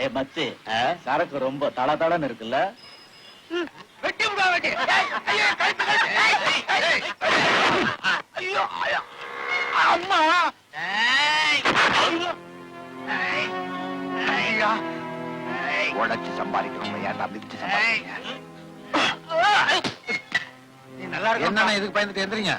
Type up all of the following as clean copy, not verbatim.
ஏ மச்சி, சரக்கு ரொம்ப தளதளன்னு இருக்குல்ல? வெட்டி விடா வெட்டி. ஐயோ கழுத்து ஐயோ அம்மா. உடச்சு சம்பாதிக்கிறோம். ஏன்டா மிதிச்சு சம்பாதிக்கிறீங்க? நீ நல்லா இருக்க. என்னன்னா இதுக்கு பயந்துட்டு எந்திரிங்க.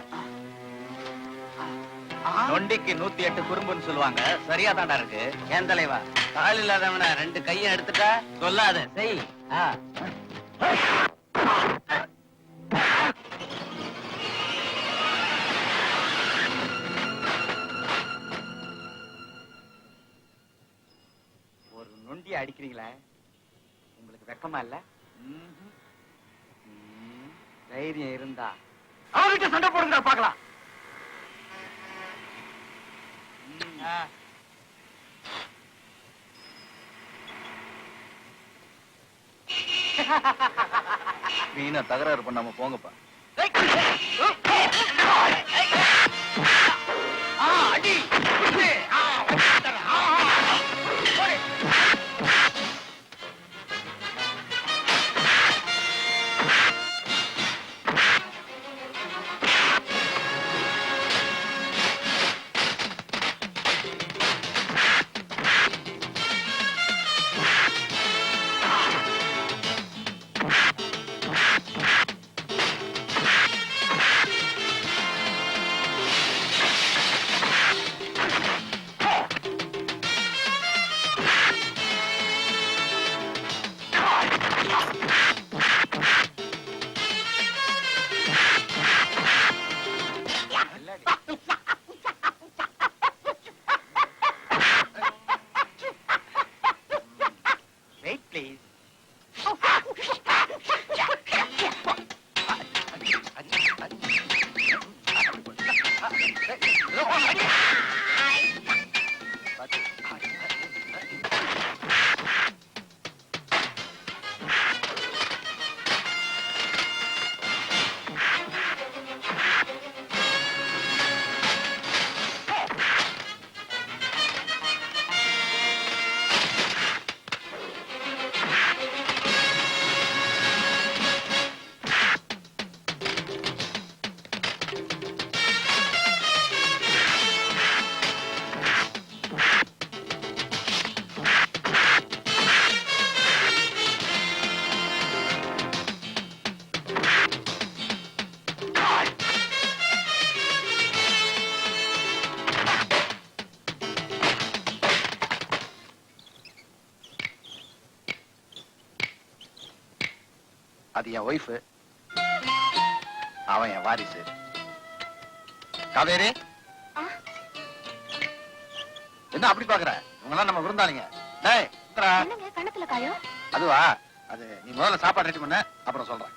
நொண்டிக்கு 108 குறும்புன்னு சொல்லுவாங்க. சரியா தாண்டா இருக்கு. ஏன் தலைவா, கால் இல்லாதவன 2 கையும் எடுத்துட்டா சொல்லாத செய். ஒரு நொண்டிய அடிக்கிறீங்களா? உங்களுக்கு வெக்கமா இல்ல? தைரியம் இருந்தா அவர்கிட்ட சண்டை போடுங்க பாக்கலாம். வீணா தகராறு பண்ணாம போங்கப்பா. அடி அது என் ஒய்ஃப், அவன் என் வாரிசு. காவேரி, என்ன அப்படி பாக்குற? இவங்கெல்லாம் நம்ம விருந்தாளிங்க. டேய் கணத்துல காயம். அதுவா, அது நீ முதல்ல சாப்பாடு ரெடி பண்ண, அப்புறம் சொல்றேன்.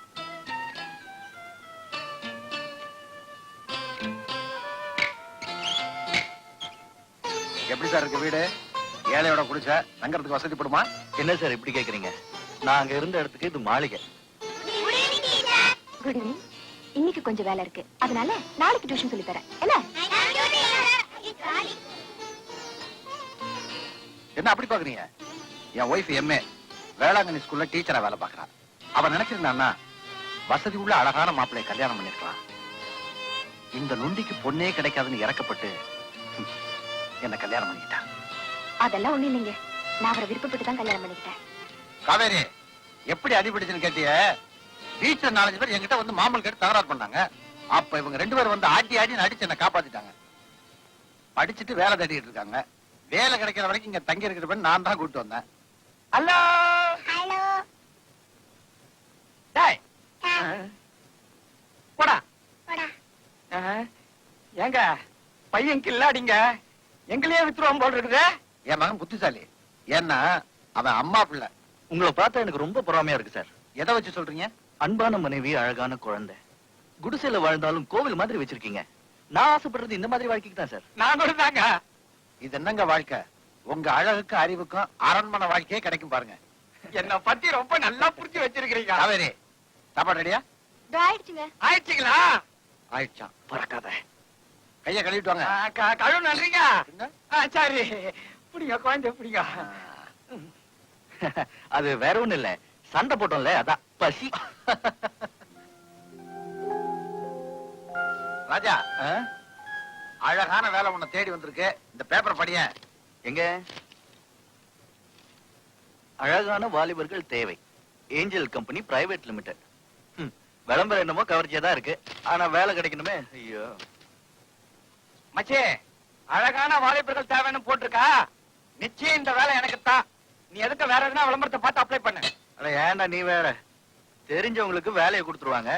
எப்படி சார் இருக்கு வீடு? ஏழையோட குடிச்ச தங்கறதுக்கு வசதிப்படுமா? என்ன சார் இப்படி கேக்குறீங்க? நான் அங்க இருந்த இடத்துக்கு இது மாளிகை. Good evening. இன்னைக்கு கொஞ்சம் வேலை இருக்கு, அதனால நாளைக்கு டியூஷன் சொல்லி தரேன். என்ன அப்படி பாக்குறீங்க? என் ஒய்ஃப் எம்ஏ வேளாங்கண்ணி ஸ்கூல்ல டீச்சரா வேலை பாக்குறான். அவன் நினைச்சிருந்தான்னா வசதி உள்ள அழகான மாப்பிள்ளை கல்யாணம் பண்ணிருக்கலாம். இந்த நொண்டிக்கு பொண்ணே கிடைக்காதுன்னு இறக்கப்பட்டு என்ன கல்யாணம் பண்ணிக்கிட்டான். அதெல்லாம் ஒண்ணு இல்லைங்க, நான் அவரை விருப்பப்பட்டு தான் கல்யாணம் பண்ணிக்கிட்டேன். காவேரி, எப்படி அடிபடுச்சுன்னு கேட்டிய? வீட்டுல 4 பேர் என்கிட்ட வந்து மாமல் கேட்டு தகராறு பண்ணாங்க. அப்ப இவங்க 2 பேரும் வந்து ஆட்டி ஆட்டி அடிச்சு என்ன காப்பாத்திட்டாங்க. படிச்சுட்டு வேலை தேடிட்டு இருக்காங்க. வேலை கிடைக்கிற வரைக்கும் இங்க தங்கி இருக்கிற பெண் நான் தான் கூட்டு வந்தேன். Hello hello. டேய் போடா போடா. ஏங்க பையன் கில்லாடிங்க எங்களையே வித்துருவான் போல் இருக்குது. என் மகன் புத்திசாலி. ஏன்னா அவன் அம்மா பிள்ளை. உங்களை பார்த்தா எனக்கு ரொம்ப பொறாமையா இருக்கு சார். எதை வச்சு சொல்றீங்க? அன்பான மனைவி, அழகான குழந்தை, குடிசையில வாழ்ந்தாலும் கோவில் மாதிரி வச்சிருக்கீங்க. நான் ஆசைப்படுறது இந்த மாதிரி வாழ்க்கைக்கு தான் சார். நான் கூட தாங்க. இது என்னங்க வாழ்க்கை? உங்க அழகுக்கு அறிவுக்கும் அரண்மனை வாழ்க்கையே கிடைக்கும் பாருங்க. என்ன பத்தி ரொம்ப நல்லா புரிஞ்சு வச்சிருக்கீங்க. காவேரி, சாப்பாடு ரெடியா? ஆயிடுச்சுங்க. ஆயிடுச்சுங்களா? ஆயிடுச்சான். பறக்காத. கையை கழுவிட்டு வாங்க. கழுவு நன்றீங்க. சரி, பிடிங்க குழந்தை பிடிங்க. அது வேற ஒண்ணும் இல்ல, சண்டை போட்டோம்ல அதான் பசி. ராஜா, ஆ? அழகான வேலை உன்னை தேடி வந்திருக்கு. இந்த பேப்பர் படிய. எங்க? அழகான வாலிபர்கள் தேவை, ஏஞ்சல் கம்பெனி பிரைவேட் லிமிடெட். விளம்பரம் என்னமோ கவர்ச்சியா தான் இருக்கு, ஆனா வேலை கிடைக்கணுமே. ஐயோ மச்சி, அழகான வாலிபர்கள் தேவைன்னு போட்டிருக்கா. நிச்சயம் இந்த வேலை எனக்கு தான். நீ எதுக்கு வேற எதுனா விளம்பரத்தை பார்த்து அப்ளை பண்ணு. அட ஏன்டா நீ வேற, தெரிஞ்சவங்களுக்கு வேலையை கொடுத்துருவாங்க,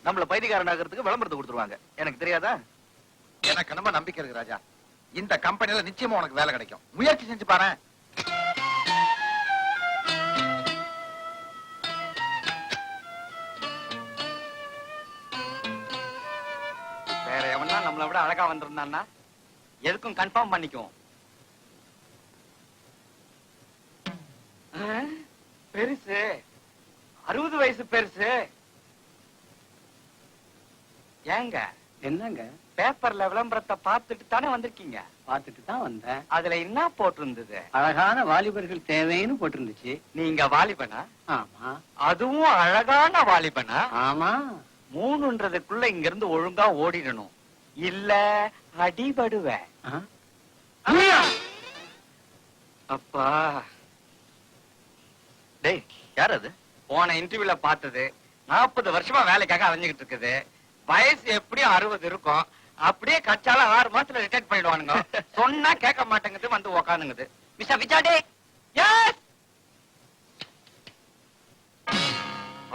நம்மள பைத்தியக்காரன் ஆகிறதுக்கு விளம்பரத்தை கொடுத்துருவாங்க. எனக்கு தெரியாதா? எனக்கு ரொம்ப நம்பிக்கை இருக்கு ராஜா. இந்த கம்பெனில நிச்சயமா உனக்கு வேலை கிடைக்கும். முயற்சி செஞ்சு பாரு. வேற எவனா நம்மளை விட அழகா வந்திருந்தான்னா எதுக்கும் கன்ஃபார்ம் பண்ணிக்குவோம். பெருசு 60 வயசு பெருசு. ஏங்க என்னங்க? பேப்பர்ல விளம்பரத்தை பார்த்துட்டு தானே வந்திருக்கீங்க? பார்த்துட்டு தான் வந்தேன். அதுல என்ன போட்டிருந்தது? அழகான வாலிபர்கள் தேவைன்னு போட்டிருந்துச்சு. நீங்க வாலிபனா? ஆமா. அதுவும் அழகான வாலிபனா? ஆமா. 3ன்றதுக்குள்ள இங்க இருந்து ஒழுங்கா ஓடிடணும், இல்ல அடிபடுவேன். ஆ? அப்பா, டேய் யார் அது? போன இன்டர்வியூல பார்த்தது. 40 வருஷமா வேலைக்காக அலைஞ்சுகிட்டு இருக்குது. வயசு எப்படியும் 60 இருக்கும். அப்படியே கச்சால 6 மாசத்துல ரிட்டையர் பண்ணிடுவானுங்க. சொன்னா கேட்க மாட்டேங்குது, வந்து உக்காந்துங்குது. மிஸ்டர் விசாடே. எஸ்.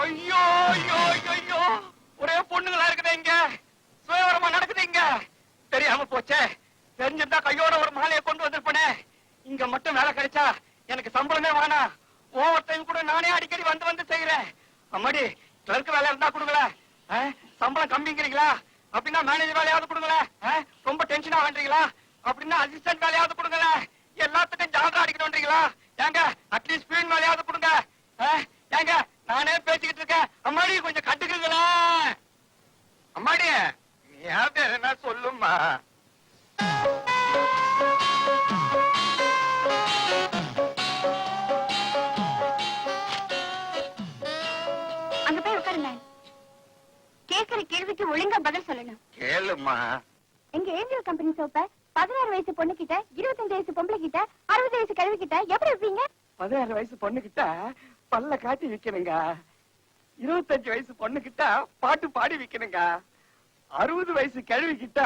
ஐயோ ஐயோ ஐயோ, ஒரே பொண்ணுங்களா இருக்குது இங்க. சுயவரமா நடக்குது இங்க. தெரியாம போச்சே. தெரிஞ்சிருந்தா கையோட ஒரு மாலையை கொண்டு வந்திருப்பனே. இங்க மட்டும் வேலை கிடைச்சா எனக்கு சம்பளமே வேணாம். ஓவர் டைம் கூட நானே அடிக்கடி வந்து வந்து செய்யறேன். அம்மாடி, கிளர்க் வேலை இருந்தா கொடுங்களேன். சம்பளம் கம்மிங்கிறீங்களா? அப்படின்னா மேனேஜர் வேலையாவது கொடுங்களேன். ரொம்ப டென்ஷனா பண்றீங்களா? அப்படின்னா அசிஸ்டன்ட் வேலையாவது கொடுங்களேன். எல்லாத்துக்கும் ஜாலரா அடிக்கணும்ன்றீங்களா? ஏங்க அட்லீஸ்ட் ஸ்பீன் வேலையாவது கொடுங்க. ஏங்க நானே பேசிக்கிட்டு இருக்கேன். அம்மாடி கொஞ்சம் கட்டுக்குங்களேன். அம்மாடி, நீ யாரு என்ன சொல்லுமா? அங்க போய் உட்காருங்க. கேட்கிற கேள்விக்கு ஒழுங்கா பதில் சொல்லணும். கேளுமா. எங்க ஏஞ்சல் கம்பெனி சோப்ப 16 வயசு பொண்ணு கிட்ட, 25 வயசு பொம்பளை கிட்ட, 60 வயசு கழுவி கிட்ட எப்படி வைப்பீங்க? 16 வயசு பொண்ணு கிட்ட பல்ல காட்டி விக்கணுங்க. 25 வயசு பொண்ணு கிட்ட பாட்டு பாடி விக்கணுங்க. 60 வயசு கிழவி கிட்ட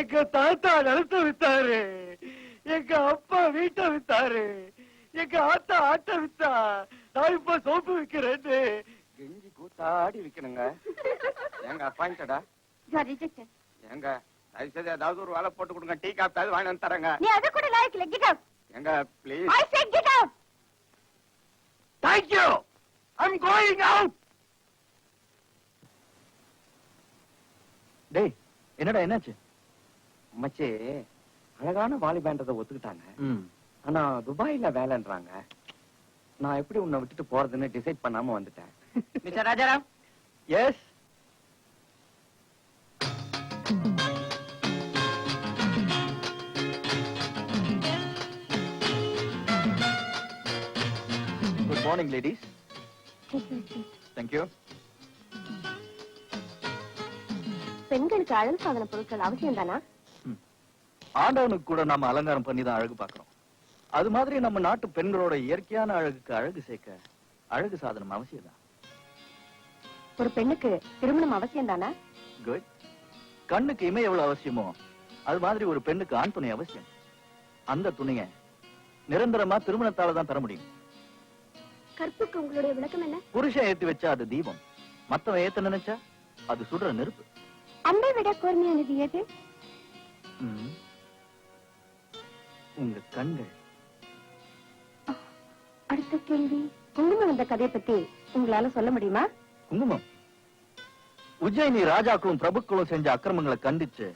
எங்க தாத்தா நிலத்தை வித்தாரு, எங்க அப்பா வீட்டை வித்தாரு, எங்க ஆத்தா ஆட்டை வித்தா, நான் இப்ப சோப்பு விக்கிறேன்னு கெஞ்சி கூத்தாடி விக்கணுங்க. எங்க அப்பாயிண்டடா? You are rejected. எங்க தயவு செய்து ஏதாவது ஒரு வேலை போட்டு கொடுங்க. டீ காப்பி வாங்கி வந்து தரேங்க. நீ அது கூட லாய்க்கு இல்ல. Get out. எங்க please. I said get out. Thank you. I'm going out. டேய் என்னடா என்னாச்சு? மச்சி, அழகான வாலிபேன்றதை ஒத்துக்கிட்டாங்க. ம். ஆனா துபாயில வேலைன்றாங்க. நான் எப்படி உன்னை விட்டுட்டு போறதுன்னு டிசைட் பண்ணாம வந்துட்டேன். Mister Rajaram. Yes. Good morning ladies. Thank you. பெண்களுக்கு அழகு சாதன பொருட்கள் அவசியம் தானா? ஆண்டவனுக்கு கூட நாம அலங்காரம் பண்ணி தான் அழகு பார்க்கிறோம். அது மாதிரி நம்ம நாட்டு பெண்களோட இயற்கையான அழகுக்கு அழகு சேர்க்க அழகு சாதனம் அவசியம் தான். ஒரு பெண்ணுக்கு திருமணம் அவசியம் தானா? குட். கண்ணுக்கு இமை எவ்வளவு அவசியமோ அது மாதிரி ஒரு பெண்ணுக்கு ஆண் துணை அவசியம். அந்த துணைய நிரந்தரமா திருமணத்தால தான் தர முடியும். கற்புக்கு உங்களுடைய விளக்கம் என்ன? புருஷன் ஏத்தி வச்சா அது தீபம், மத்தவன் ஏத்த நினைச்சா அது சுடுற நெருப்பு. அன்பை விட கூர்மையானது எது? ம். உங்க கண்கள். அடுத்த கேள்வி, குங்குமம் வந்த கதையை பத்தி உங்களால சொல்ல முடியுமா? குங்குமம் உஜ்ஜயினி ராஜாக்களும் பிரபுக்களும் செஞ்ச அக்கிரமங்களை கண்டிச்சு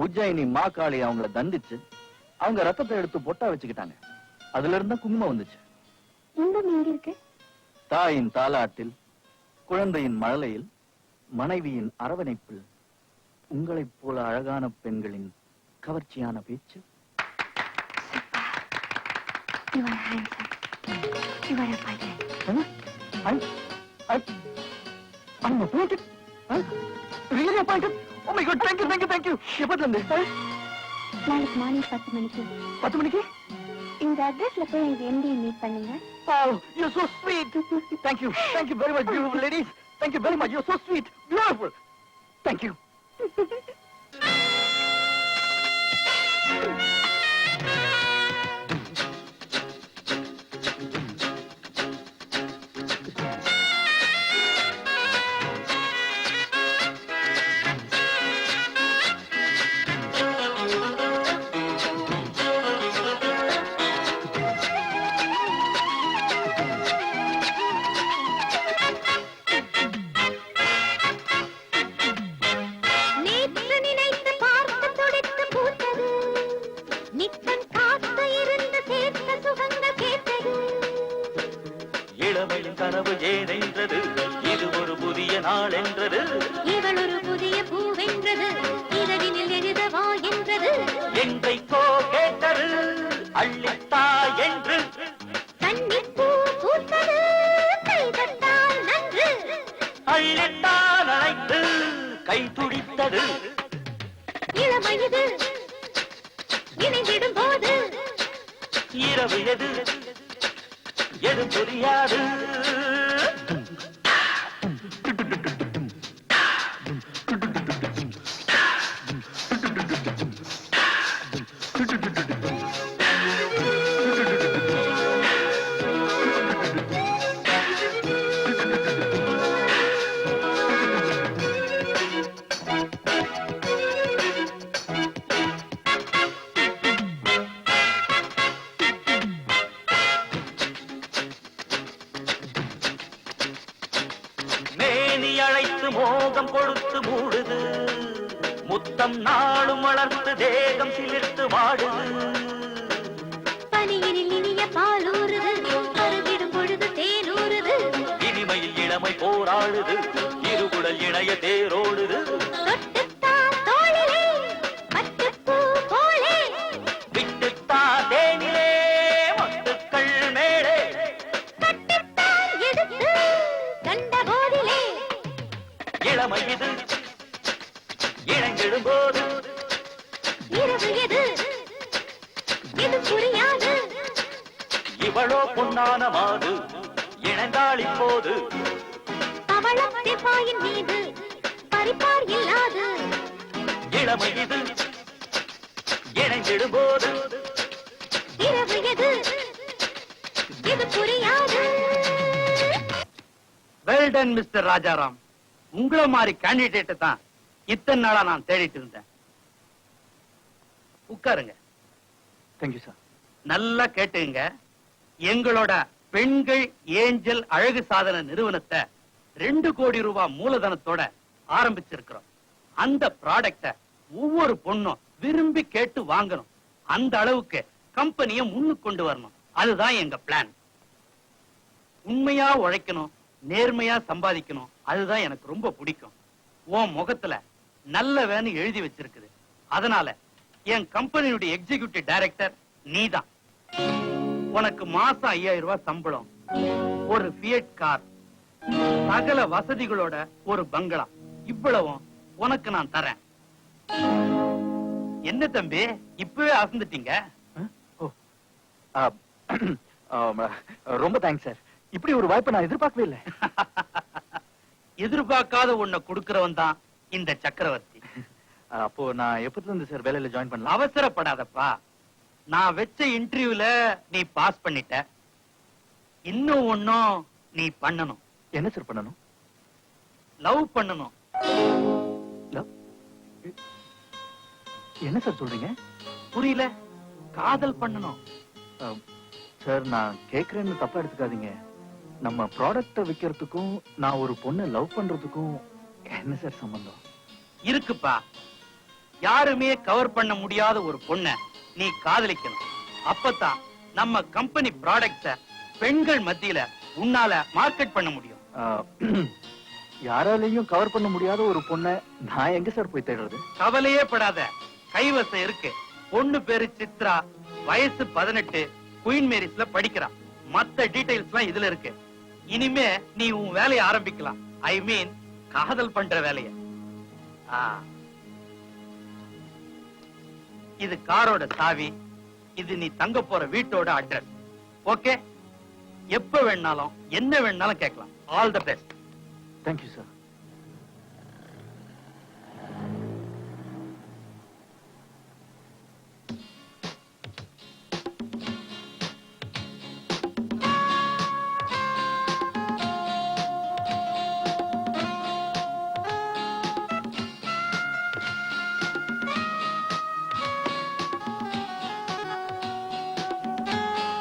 உஜ்ஜயினி மாகாளி அவங்கள தண்டிச்சு அவங்க ரத்தத்தை எடுத்து பொட்டா வச்சுக்கிட்டாங்க. அதுல இருந்தா குங்குமம் வந்துச்சு. இன்பம் எங்க இருக்கு? தாயின் தாலாட்டில், குழந்தையின் மழலையில், மனைவியின் அரவணைப்பில், உங்களைப் போல அழகான பெண்களின் கவர்ச்சியான பேச்சு. You are handsome. You are appointed. I'm appointed. Huh? Really appointed? Oh my God, thank you. எப்பத்துல இருந்து? நாளைக்கு மார்னிங் 10 மணிக்கு 10 மணிக்கு? இந்த அட்ரஸ்ல போய் எங்க எம்டி மீட் பண்ணுங்க. Oh, you're so sweet. Thank you very much, beautiful ladies. Thank you very much. You're so sweet, beautiful. Thank you. நேற்று நினைத்து பார்த்து துடித்து பூத்தது, நித்தம் காத்து இருந்து சேர்த்த சுகங்கள் கேட்டது. இளமையின் கனவு ஏதென்றது, இது ஒரு புதிய நாள் என்றது. இவள் ஒரு புதிய பூவென்றது, இரவினில் எழுதவா என்றது. எங்கைக்கோ கேட்டது, அள்ளித்தா என்று. கன்னிப்பூ பூத்தது, கைதட்டால் நன்று. அள்ளித்தா நனைத்து கை துடித்தது. இளமையது இணைந்திடும் போது இரவு எது எது புரியாது. மேனி அழைத்து மோகம் கொடுத்து மூடுது, முத்தம் நாளும் வளர்த்து தேகம் சிலிர்த்து வாடுது. பனியினில் இனிய பாலூறுது, பருகிடும் பொழுது தேனூறுது. இனிமையில் இளமை போராடுது, இருகுடல் இணைய தேரோடுது. தொட்டுத்தான் தோளிலே, பட்டுப்பூ போலே. விட்டுத்தா தேனிலே மத்துக்கள் மேலே. கட்டுத்தான் எடுத்து கண்ட போதிலே. இளமை இது இணைந்திடும் போது. இரவு எது இது புரியாது. இவளோ பொன்னான மாது இணைந்தாள் இப்போது. பவளத்தின் பாயின் மீது பறிப்பார் இல்லாது. இளமை இது இணைந்திடும் போது. இரவு எது இது புரியாது. Well done mister Rajaram. உங்கள மாதிரி கேண்டிடேட் தான் இத்தனை நாளா நான் தேடிட்டு இருந்தேன். உட்காருங்க. Thank you sir. நல்லா கேட்டுங்க. எங்களோட பெண்கள் ஏஞ்சல் அழகு சாதன நிறுவனத்தை 2 கோடி ரூபாய் மூலதனத்தோட ஆரம்பிச்சிருக்கிறோம். அந்த ப்ராடக்ட ஒவ்வொரு பொண்ணும் விரும்பி கேட்டு வாங்கணும். அந்த அளவுக்கு கம்பெனியை முன்னுக்கு கொண்டு வரணும். அதுதான் எங்க பிளான். உண்மையா உழைக்கணும், நேர்மையா சம்பாதிக்கணும். அதுதான் எனக்கு ரொம்ப பிடிக்கும். உன் முகத்துல நல்ல வேன்னு எழுதி வச்சிருக்குது. அதனால என் கம்பெனியுடைய எக்ஸிகியூட்டிவ் டைரக்டர் நீதான். உனக்கு மாசம் 5000 ரூபாய் சம்பளம், ஒரு ஃபியட் கார், சகல வசதிகளோட ஒரு பங்களா, இவ்வளவும் உனக்கு நான் தரேன். என்ன தம்பி இப்பவே அசந்துட்டீங்க? ஓ, ரொம்ப தேங்க்ஸ் சார். இப்படி ஒரு வாய்ப்பை நான் எதிர்பார்க்கவே இல்லை. எதிர்பார்க்காத ஒன்ன கொடுக்கிறவன் தான் இந்த சக்கரவர்த்தி. அப்போ நான் எப்பத்துல இருந்து சார் வேலையில ஜாயின் பண்ணலாம்? அவசரப்படாதப்பா. நான் வச்ச இன்டர்வியூல நீ பாஸ் பண்ணிட்ட. இன்னும் ஒன்னும் நீ பண்ணணும். என்ன சார் பண்ணணும்? லவ் பண்ணணும். Love? என்ன சார் சொல்றீங்க? புரியல? காதல் பண்ணணும். சார் நான் கேக்குறேன்னு தப்பா எடுத்துக்காதீங்க. நம்ம ப்ராடக்ட விக்கிறதுக்கும் நான் ஒரு பொண்ணை லவ் பண்றதுக்கும் என்ன சார் சம்பந்தம்? இருக்குப்பா. யாருமே கவர் பண்ண முடியாத ஒரு பொண்ண நீ காதலிக்கணும். அப்பதான் நம்ம கம்பெனி ப்ராடக்ட பெண்கள் மத்தியில உன்னால மார்க்கெட் பண்ண முடியும். யாராலையும் கவர் பண்ண முடியாத ஒரு பொண்ணை நான் எங்க சார் போய் தேடுறது? கவலையே படாத, கைவசம் இருக்கு. பொண்ணு பேரு சித்ரா, வயசு 18, குயின் மேரிஸ்ல படிக்கிறான். மத்த டீடைல்ஸ் எல்லாம் இதுல இருக்கு. இனிமே நீ உன் வேலையை ஆரம்பிக்கலாம். ஐ மீன் காதல் பண்ற வேலைய. இது காரோட சாவி, இது நீ தங்க போற வீட்டோட அட்ரஸ். ஓகே, எப்ப வேணாலும் என்ன வேணாலும் கேட்கலாம். All the best. Thank you sir.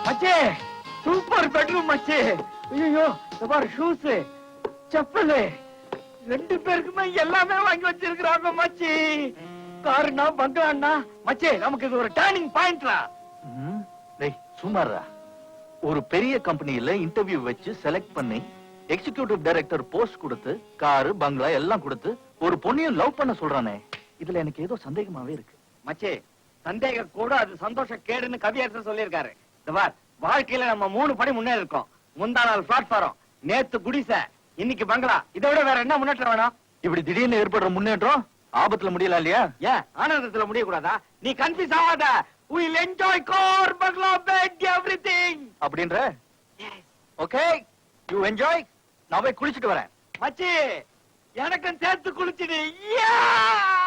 மச்சே, சூப்பர் பெட்ரூம் மச்சே. ஐயோ, இந்த பாரு ஷூஸ், செப்பல், ரெண்டு பேருக்குமே எல்லாமே வாங்கி வச்சிருக்காங்க மச்சி. காருனா பங்களான்னா மச்சே, நமக்கு இது ஒரு டர்னிங் பாயிண்ட்ரா. டேய் சுமாரா, ஒரு பெரிய கம்பெனில இன்டர்வியூ வச்சு செலக்ட் பண்ணி எக்ஸிகியூட்டிவ் டைரக்டர் போஸ்ட் கொடுத்து காரு பங்களா எல்லாம் கொடுத்து ஒரு பொண்ணையும் லவ் பண்ண சொல்றானே, இதுல எனக்கு ஏதோ சந்தேகமாவே இருக்கு. மச்சே, சந்தேகம் கூட அது சந்தோஷ கேடுன்னு கவியரசர் சொல்லியிருக்காரு. இந்த பார், வாழ்க்கையில நம்ம 3 படி முன்னேறி இருக்கோம். முந்தா நாள் பிளாட்ஃபாரம், நேத்து குடிசை, இன்னைக்கு பங்களா. இதை விட வேற என்ன முன்னேற்றம் வேணும்? இப்படி திடீர்னு ஏற்படுற முன்னேற்றம் ஆபத்துல முடியல இல்லையா? ஏன் ஆனந்தத்துல முடியக்கூடாதா? நீ கன்ஃபியூஸ் ஆகாத. We'll enjoy car, bungalow, bed, everything. அப்படின்ற? Okay, you enjoy. நான் போய் குளிச்சிட்டு வரேன். மச்சி, எனக்கும் சேர்த்து குளிச்சுடு. Yeah!